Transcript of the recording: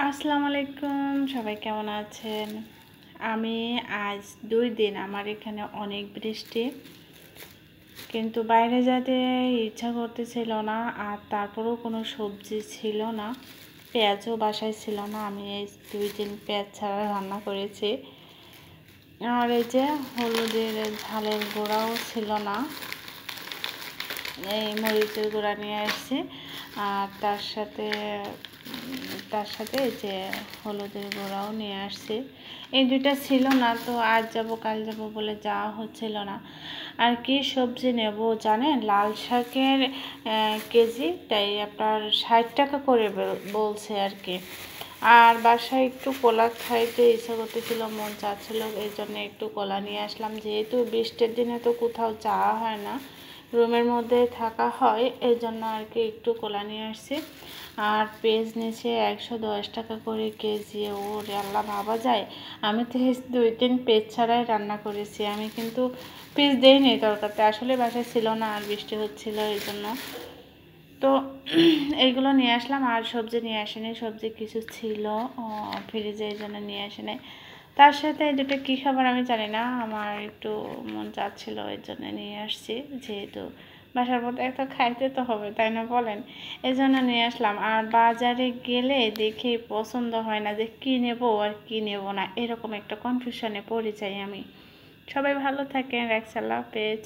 আসসালামু আলাইকুম, সবাই কেমন আছেন? আমি আজ 2 দিন আমার এখানে অনেক বৃষ্টি, কিন্তু বাইরে যেতে ইচ্ছা করতেছিল না। আর তারপরেও কোনো সবজি ছিল না, পেঁয়াজও বাসায় ছিল না। আমি এই 2 দিন পেঁয়াজ ছাড়া রান্না করেছি। আর এই যে হলুদের ঝালের গুঁড়াও ছিল না, এই মরিচের গুঁড়া নিয়ে আসছি। আর তার সাথে এই যে হলুদের গুঁড়াও নিয়ে আসছি। এই দুইটা ছিল না, তো আজ যাব কাল যাব বলে যাওয়া হচ্ছিল না। আর কি সবজি নেব জানেন? লাল শাকের কেজি তাই আপনার 60 টাকা করে বলছে আর কি। আর বাসায় একটু কলা খাইতে ইচ্ছা করতেছিল, মন চাচ্ছিল, এই জন্য একটু কলা নিয়ে আসলাম। যেহেতু বৃষ্টির দিনে তো কোথাও যাওয়া হয় না, রুমের মধ্যে থাকা হয়, এই জন্য আর কি একটু কলা নিয়ে আসছি। আর পেঁয়াজ নিচে 110 টাকা করে কেজি। ওরে আল্লাহ, ভাবা যায় আমি তো 2 দিন পেঁয়াজ ছাড়াই রান্না করেছি। আমি কিন্তু পেঁয়াজ দিইনি তরকারিতে, আসলে বাসায় ছিল না আর বৃষ্টি হচ্ছিল এই জন্য। তো এইগুলো নিয়ে আসলাম। আর সবজি নিয়ে আসেনি, সবজি কিছু ছিল ফ্রিজে, এই জন্য নিয়ে আসেনি। তার সাথে এই দুটো কী খাবার আমি জানি না, আমার একটু মন চাচ্ছিল, এই জন্য নিয়ে আসছি। যেহেতু বাসার মধ্যে একটা খাইতে তো হবে, তাই না বলেন? এই জন্য নিয়ে আসলাম। আর বাজারে গেলে দেখে পছন্দ হয় না যে কী নেব আর কী নেব না, এরকম একটা কনফিউশনে পড়ে যাই আমি। সবাই ভালো থাকেন, রাখছি, আল্লাহ হাফেজ।